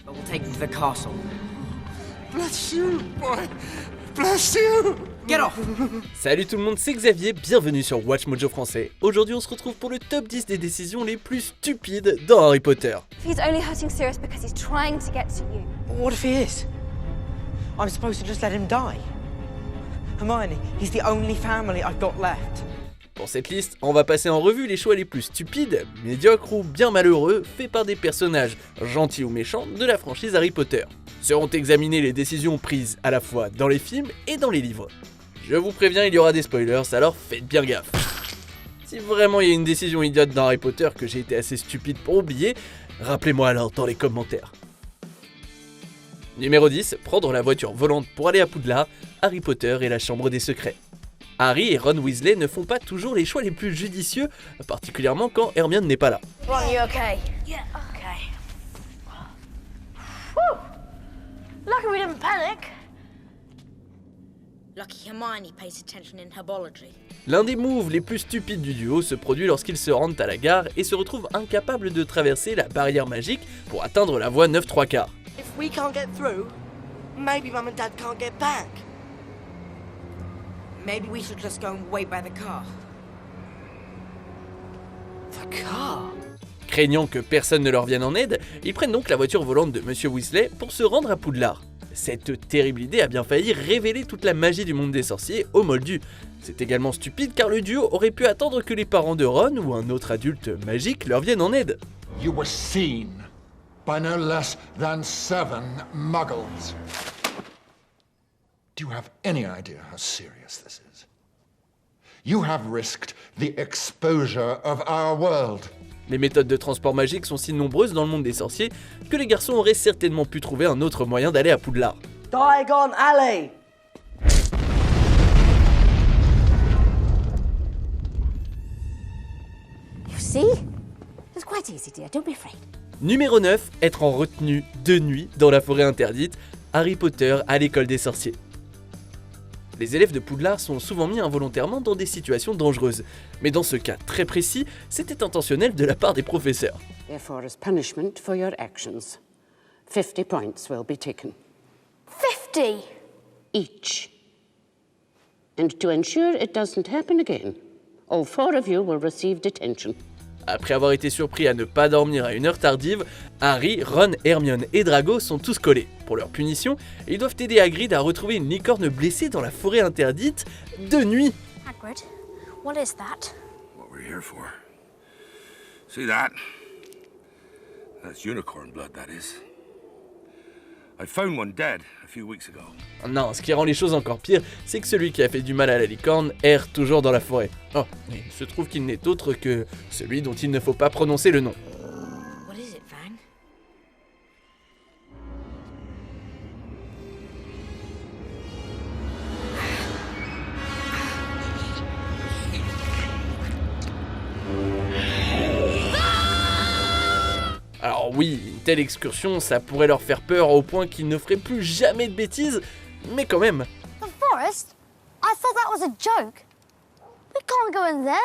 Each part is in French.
But we'll take the castle. Bless you, boy. Bless you. Get off! Salut tout le monde, c'est Xavier, bienvenue sur Watch Mojo français. Aujourd'hui on se retrouve pour le top 10 des décisions les plus stupides dans Harry Potter. He's only hurting Sirius because he's trying to get to you. What if he is? I'm supposed to just let him die. Hermione, he's the only family I've got left. Pour cette liste, on va passer en revue les choix les plus stupides, médiocres ou bien malheureux faits par des personnages, gentils ou méchants, de la franchise Harry Potter. Seront examinées les décisions prises à la fois dans les films et dans les livres. Je vous préviens, il y aura des spoilers, alors faites bien gaffe. Si vraiment il y a une décision idiote dans Harry Potter que j'ai été assez stupide pour oublier, rappelez-moi alors dans les commentaires. Numéro 10, prendre la voiture volante pour aller à Poudlard, Harry Potter et la chambre des secrets. Harry et Ron Weasley ne font pas toujours les choix les plus judicieux, particulièrement quand Hermione n'est pas là. Ron, you okay? Yeah, okay. Whew! Lucky we didn't panic. Lucky Hermione pays attention in herbology. L'un des moves les plus stupides du duo se produit lorsqu'ils se rendent à la gare et se retrouvent incapables de traverser la barrière magique pour atteindre la voie 9 3/4. If we can't get through, maybe Mum and Dad can't get back. Maybe we should just go and wait by the car. The car? Craignant que personne ne leur vienne en aide, ils prennent donc la voiture volante de Monsieur Weasley pour se rendre à Poudlard. Cette terrible idée a bien failli révéler toute la magie du monde des sorciers aux Moldus. C'est également stupide car le duo aurait pu attendre que les parents de Ron ou un autre adulte magique leur viennent en aide. You were seen by no less than 7 muggles. Do you have any idea how serious this is? You have risked the exposure of our world. Les méthodes de transport magique sont si nombreuses dans le monde des sorciers que les garçons auraient certainement pu trouver un autre moyen d'aller à Poudlard. Diagon Alley! You see? It's quite easy, dear. Don't be afraid. Numéro 9, être en retenue de nuit dans la forêt interdite, Harry Potter à l'école des sorciers. Les élèves de Poudlard sont souvent mis involontairement dans des situations dangereuses, mais dans ce cas très précis, c'était intentionnel de la part des professeurs. Therefore, as punishment for your actions, 50 points will be taken. 50! Each. And to ensure it doesn't happen again, all 4 of you will receive detention. Après avoir été surpris à ne pas dormir à une heure tardive, Harry, Ron, Hermione et Drago sont tous collés. Pour leur punition, ils doivent aider Hagrid à retrouver une licorne blessée dans la forêt interdite de nuit. Hagrid, what is that? What we're here for. See that? That's unicorn blood, that is. I found one dead a few weeks ago. Non, ce qui rend les choses encore pires, c'est que celui qui a fait du mal à la licorne erre toujours dans la forêt. Oh, il se trouve qu'il n'est autre que celui dont il ne faut pas prononcer le nom. What is it, Fang? Alors oui, une telle excursion, ça pourrait leur faire peur au point qu'ils ne feraient plus jamais de bêtises, mais quand même. The forest? I thought that was a joke. We can't go in there.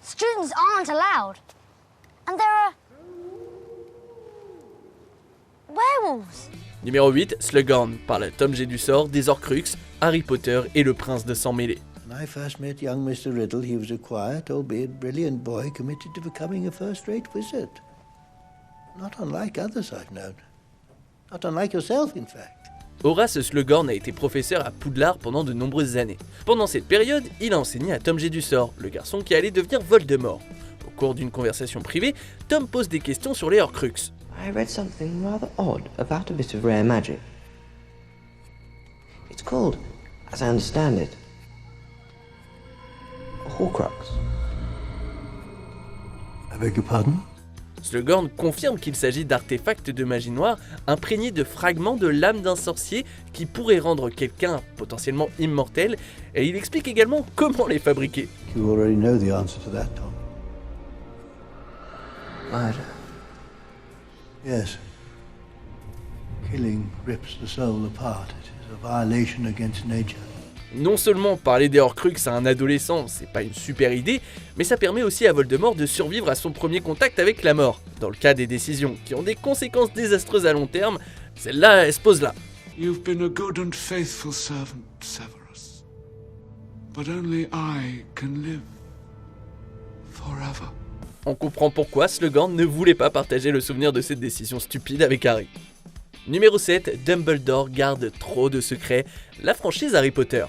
Students aren't allowed. And there are... werewolves. Numéro 8, Slughorn, par le tome G du sort, des Horcruxes, Harry Potter et le prince de sang mêlé. When I first met young Mr. Riddle, he was a quiet, albeit brilliant boy committed to becoming a first-rate wizard. Not unlike others I've known. Not unlike yourself, in fact. Horace Slughorn a été professeur à Poudlard pendant de nombreuses années. Pendant cette période, il a enseigné à Tom G du sort, le garçon qui allait devenir Voldemort. Au cours d'une conversation privée, Tom pose des questions sur les Horcruxes. I read something rather odd about a bit of rare magic. It's called, as I understand it, a Horcrux. I beg your pardon? Slughorn confirme qu'il s'agit d'artefacts de magie noire imprégnés de fragments de l'âme d'un sorcier qui pourraient rendre quelqu'un potentiellement immortel, et il explique également comment les fabriquer. You already know the answer to that, Tom. Murder. Yes. Killing rips the soul apart. It is a violation against nature. Non seulement parler des Horcruxes à un adolescent, c'est pas une super idée, mais ça permet aussi à Voldemort de survivre à son premier contact avec la mort. Dans le cas des décisions qui ont des conséquences désastreuses à long terme, celle-là, elle se pose là. You've been a good and faithful servant, Severus. But only I can live forever. On comprend pourquoi Slughorn ne voulait pas partager le souvenir de cette décision stupide avec Harry. Numéro 7, Dumbledore garde trop de secrets, la franchise Harry Potter.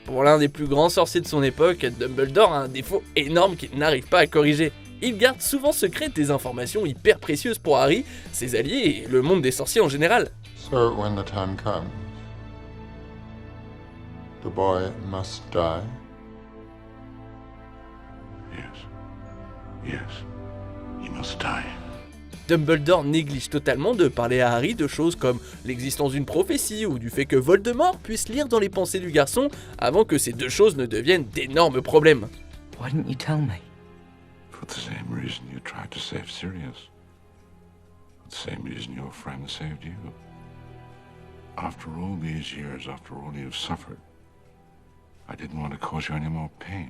Pour l'un des plus grands sorciers de son époque, Dumbledore a un défaut énorme qu'il n'arrive pas à corriger. Il garde souvent secrètes des informations hyper précieuses pour Harry, ses alliés et le monde des sorciers en général. So when the time comes, the boy must die. Yes, he must die. Dumbledore néglige totalement de parler à Harry de choses comme l'existence d'une prophétie ou du fait que Voldemort puisse lire dans les pensées du garçon avant que ces deux choses ne deviennent d'énormes problèmes. Why didn't you tell me? For the same reason you tried to save Sirius. For the same reason your friend saved you. After all these years, after all you've suffered, I didn't want to cause you any more pain.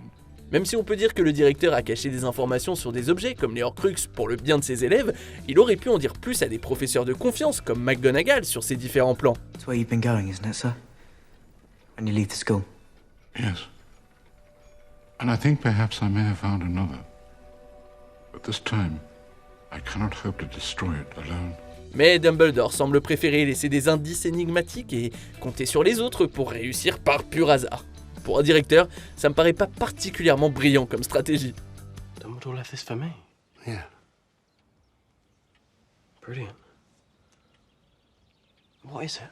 Même si on peut dire que le directeur a caché des informations sur des objets comme les Horcruxes pour le bien de ses élèves, il aurait pu en dire plus à des professeurs de confiance comme McGonagall sur ces différents plans. That's where you've been going, isn't it, sir? When you leave the school. Yes. And I think perhaps I may have found another. But this time, I cannot hope to destroy it alone. Mais Dumbledore semble préférer laisser des indices énigmatiques et compter sur les autres pour réussir par pur hasard. Pour un directeur, ça me paraît pas particulièrement brillant comme stratégie. Dumbledore left this for me. Yeah. Brilliant. What is it?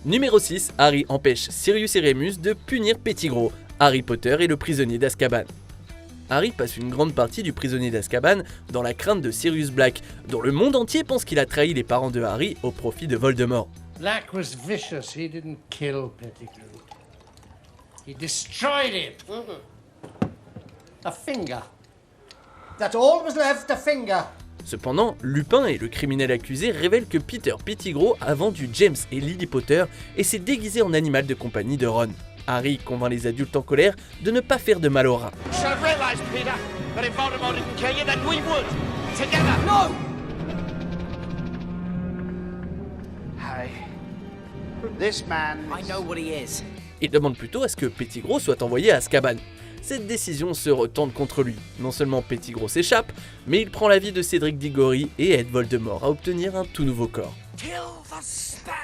Numéro 6, Harry empêche Sirius et Remus de punir Pettigrew, Harry Potter et le prisonnier d'Azkaban. Harry passe une grande partie du prisonnier d'Azkaban dans la crainte de Sirius Black, dont le monde entier pense qu'il a trahi les parents de Harry au profit de Voldemort. Black was vicious. He didn't kill Pettigrew. He destroyed him. A finger. That's all was left, a finger. Cependant, Lupin et le criminel accusé révèlent que Peter Pettigrew a vendu James et Lily Potter et s'est déguisé en animal de compagnie de Ron. Harry convainc les adultes en colère de ne pas faire de mal au rat. Harry, this man. I know what he is. Il demande plutôt à ce que Pettigrew soit envoyé à Azkaban. Cette décision se retourne contre lui. Non seulement Pettigrew s'échappe, mais il prend la vie de Cédric Diggory et aide Voldemort à obtenir un tout nouveau corps. Kill the spare.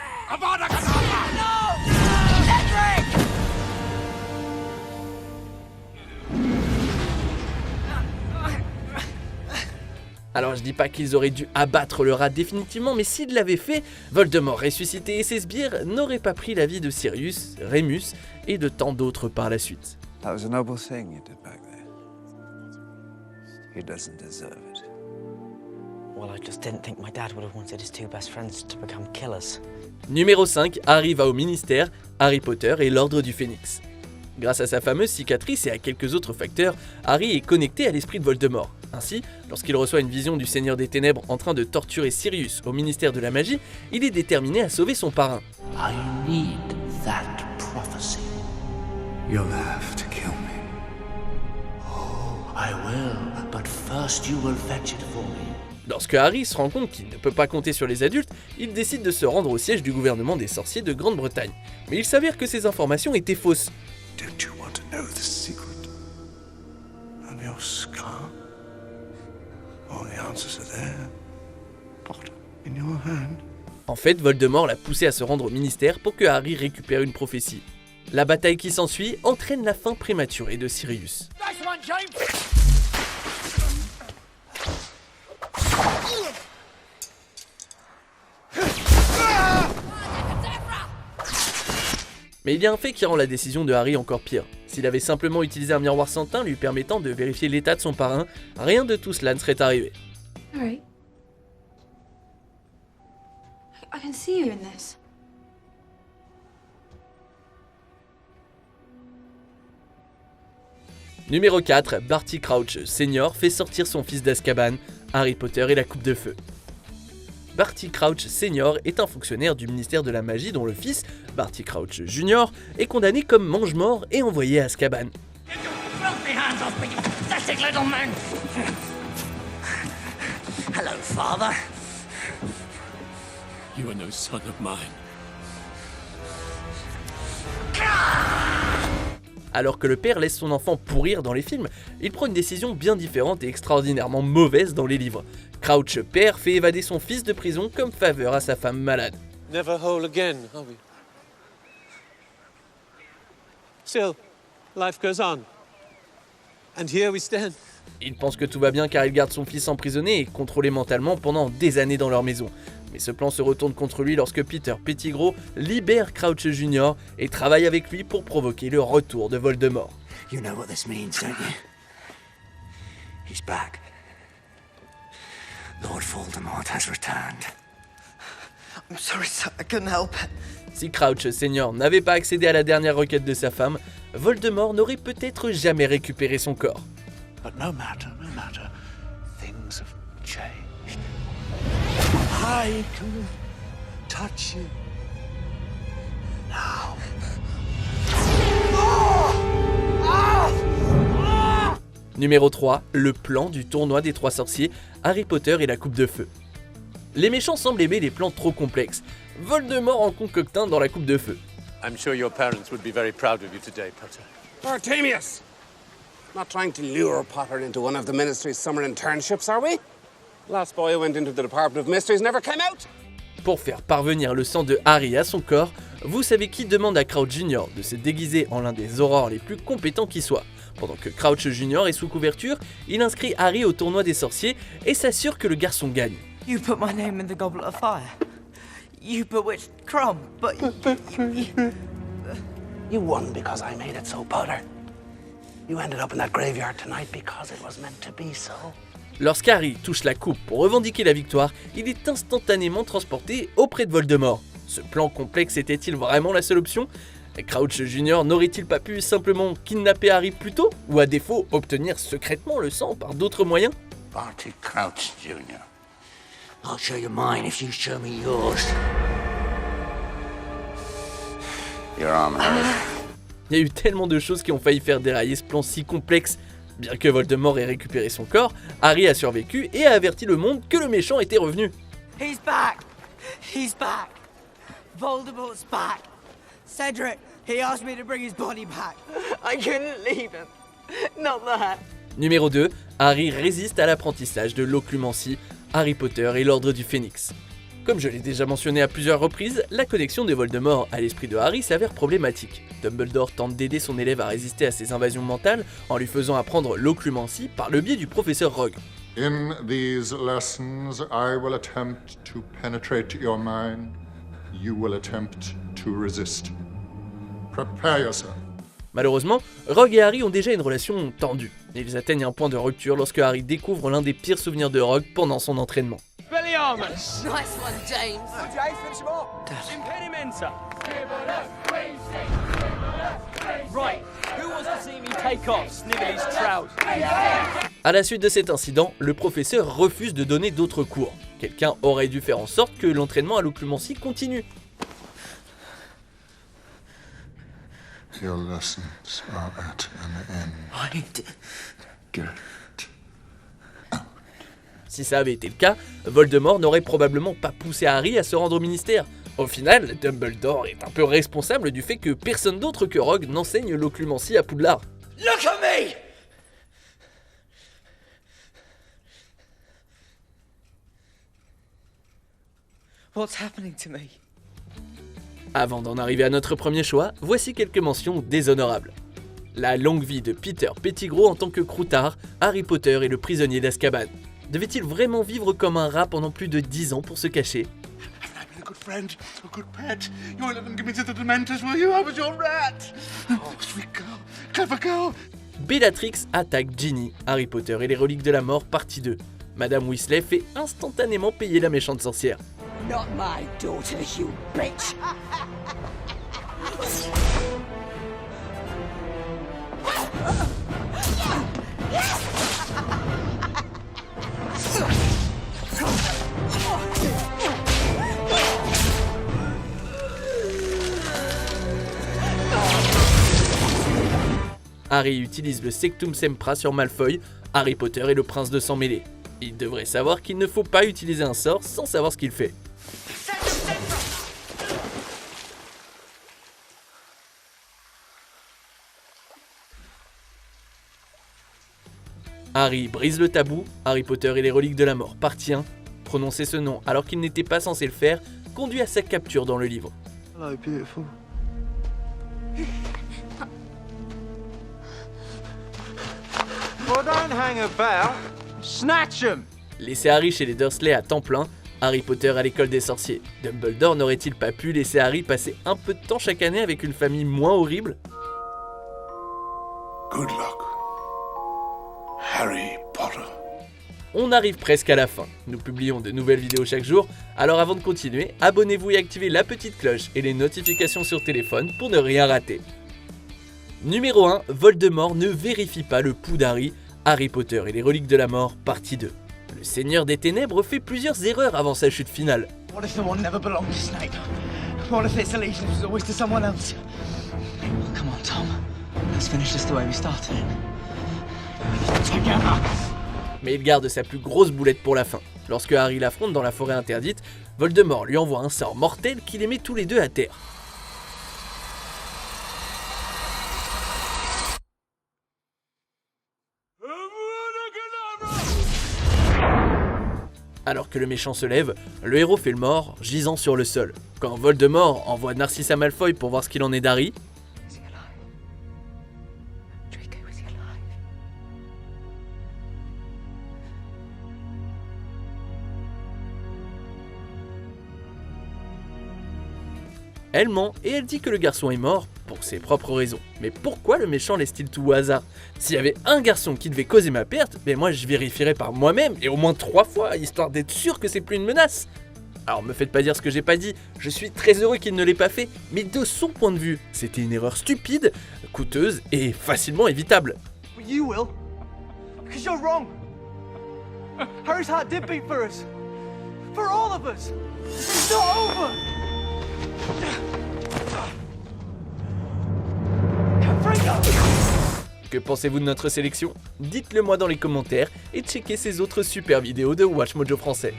Alors je dis pas qu'ils auraient dû abattre le rat définitivement, mais s'ils l'avaient fait, Voldemort ressuscité et ses sbires n'auraient pas pris la vie de Sirius, Remus et de tant d'autres par la suite. That was a noble thing you did back there. He doesn't deserve it. Well, I just didn't think my dad would have wanted his two best friends to become killers. Numéro 5, Harry va au ministère, Harry Potter et l'Ordre du Phénix. Grâce à sa fameuse cicatrice et à quelques autres facteurs, Harry est connecté à l'esprit de Voldemort. Ainsi, lorsqu'il reçoit une vision du Seigneur des Ténèbres en train de torturer Sirius au ministère de la Magie, il est déterminé à sauver son parrain. I need that prophecy. You'll have to kill me. Oh, I will, but first you will fetch it for me. Lorsque Harry se rend compte qu'il ne peut pas compter sur les adultes, il décide de se rendre au siège du gouvernement des sorciers de Grande-Bretagne. Mais il s'avère que ces informations étaient fausses. Don't you want to know the secret of your scar? All the answers are there. Potter, in your hand. En fait, Voldemort l'a poussé à se rendre au ministère pour que Harry récupère une prophétie. La bataille qui s'ensuit entraîne la fin prématurée de Sirius. Nice one, James. Mais il y a un fait qui rend la décision de Harry encore pire. S'il avait simplement utilisé un miroir sans teint lui permettant de vérifier l'état de son parrain, rien de tout cela ne serait arrivé. Harry, I can see you in this. Numéro 4, Barty Crouch Senior fait sortir son fils d'Azkaban, Harry Potter et la Coupe de Feu. Barty Crouch Sr. est un fonctionnaire du ministère de la Magie dont le fils, Barty Crouch Jr., est condamné comme mange-mort et envoyé à Azkaban. Hello, father. You are no son of mine. Alors que le père laisse son enfant pourrir dans les films, il prend une décision bien différente et extraordinairement mauvaise dans les livres. Crouch père fait évader son fils de prison comme faveur à sa femme malade. Never whole again, are we? Still, life goes on. And here we stand. Il pense que tout va bien car il garde son fils emprisonné et contrôlé mentalement pendant des années dans leur maison. Mais ce plan se retourne contre lui lorsque Peter Pettigrew libère Crouch Jr. et travaille avec lui pour provoquer le retour de Voldemort. You know what this means, don't you? He's back. Lord Voldemort has returned. I'm sorry, sir. I couldn't help it. Si Crouch Sr. n'avait pas accédé à la dernière requête de sa femme, Voldemort n'aurait peut-être jamais récupéré son corps. But no matter, things have changed. I can touch you now. Numéro 3, le plan du tournoi des 3 sorciers, Harry Potter et la coupe de feu. Les méchants semblent aimer les plans trop complexes. Voldemort en concocte un dans la coupe de feu. I'm sure your parents would be very proud of you today, Potter. Bartemius! Not trying to lure Potter into one of the Ministry's summer internships, are we? Last boy who went into the Department of Mysteries never came out. Pour faire parvenir le sang de Harry à son corps, vous savez qui demande à Crouch Jr. de se déguiser en l'un des aurores les plus compétents qui soit. Pendant que Crouch Jr. est sous couverture, il inscrit Harry au tournoi des sorciers et s'assure que le garçon gagne. You put my name in the goblet of fire. You bewitched Crumb, but You won because I made it so, Potter. You ended up in that graveyard tonight because it was meant to be so. Lorsqu'Harry touche la coupe pour revendiquer la victoire, il est instantanément transporté auprès de Voldemort. Ce plan complexe était-il vraiment la seule option ? Crouch Jr. n'aurait-il pas pu simplement kidnapper Harry plus tôt ? Ou à défaut, obtenir secrètement le sang par d'autres moyens ? Barty Crouch Jr. I'll show you mine if you show me yours. Your arm, Harry. Il y a eu tellement de choses qui ont failli faire dérailler ce plan si complexe. Bien que Voldemort ait récupéré son corps, Harry a survécu et a averti le monde que le méchant était revenu. he's back. He's back. Voldemort's back. Cedric, he asked me to bring his body back. I couldn't leave him. Not that. Numéro 2, Harry résiste à l'apprentissage de l'occlumencie, Harry Potter et l'Ordre du Phénix. Comme je l'ai déjà mentionné à plusieurs reprises, la connexion de Voldemort à l'esprit de Harry s'avère problématique. Dumbledore tente d'aider son élève à résister à ses invasions mentales en lui faisant apprendre l'occlumencie par le biais du professeur Rogue. In these lessons, I will attempt to penetrate your mind. You will attempt to resist. Prepare yourself. Malheureusement, Rogue et Harry ont déjà une relation tendue. Ils atteignent un point de rupture lorsque Harry découvre l'un des pires souvenirs de Rogue pendant son entraînement. Expelliarmus! Nice one, James. James, finish him off. Impedimenta. Right, who wants to see me take off Snively's trousers? À la suite de cet incident, le professeur refuse de donner d'autres cours. Quelqu'un aurait dû faire en sorte que l'entraînement à l'occlumencie continue. Your lessons are at an end. Get Si ça avait été le cas, Voldemort n'aurait probablement pas poussé Harry à se rendre au ministère. Au final, Dumbledore est un peu responsable du fait que personne d'autre que Rogue n'enseigne l'occlumencie à Poudlard. Look at me! What's happening to me? Avant d'en arriver à notre premier choix, voici quelques mentions déshonorables. La longue vie de Peter Pettigrew en tant que croutard, Harry Potter et le prisonnier d'Azkaban. Devait-il vraiment vivre comme un rat pendant plus de 10 ans pour se cacher ? A good friend, a good pet. You won't let them give me to the Dementors, will you? I was your rat. Oh, sweet girl, clever girl. Bellatrix attaque Ginny, Harry Potter et les reliques de la mort, partie 2. Madame Weasley fait instantanément payer la méchante sorcière. Not my daughter, you bitch! Harry utilise le Sectum Sempra sur Malfoy, Harry Potter est le prince de sang mêlé. Il devrait savoir qu'il ne faut pas utiliser un sort sans savoir ce qu'il fait. Harry brise le tabou, Harry Potter et les reliques de la mort, partie 1. Prononcer ce nom alors qu'il n'était pas censé le faire conduit à sa capture dans le livre. Hello, beautiful. Well, don't hang about. Snatch 'em! Laisser Harry chez les Dursley à temps plein, Harry Potter à l'école des sorciers. Dumbledore n'aurait-il pas pu laisser Harry passer un peu de temps chaque année avec une famille moins horrible? Good luck, Harry Potter. On arrive presque à la fin. Nous publions de nouvelles vidéos chaque jour, alors avant de continuer, abonnez-vous et activez la petite cloche et les notifications sur téléphone pour ne rien rater. Numéro 1, Voldemort ne vérifie pas le pouls d'Harry, Harry Potter et les reliques de la mort, partie 2. Le Seigneur des Ténèbres fait plusieurs erreurs avant sa chute finale. What if the one never belonged to Snape? What if its allegiance was always to someone else? Come on, Tom. Let's finish this the way we started. Together. Mais il garde sa plus grosse boulette pour la fin. Lorsque Harry l'affronte dans la forêt interdite, Voldemort lui envoie un sort mortel qui les met tous les deux à terre. Alors que le méchant se lève, le héros fait le mort, gisant sur le sol. Quand Voldemort envoie Narcissa Malfoy pour voir ce qu'il en est d'Harry, elle ment et elle dit que le garçon est mort pour ses propres raisons. Mais pourquoi le méchant laisse-t-il tout au hasard? S'il y avait un garçon qui devait causer ma perte, ben moi je vérifierais par moi-même et au moins 3 fois, histoire d'être sûr que c'est plus une menace. Alors me faites pas dire ce que j'ai pas dit, je suis très heureux qu'il ne l'ait pas fait, mais de son point de vue, c'était une erreur stupide, coûteuse et facilement évitable. Well, you will. Because you're wrong. Harry's heart did beat for us. For all of us. It's not over. Que pensez-vous de notre sélection? Dites-le moi dans les commentaires et checkez ces autres super vidéos de Watch Mojo français.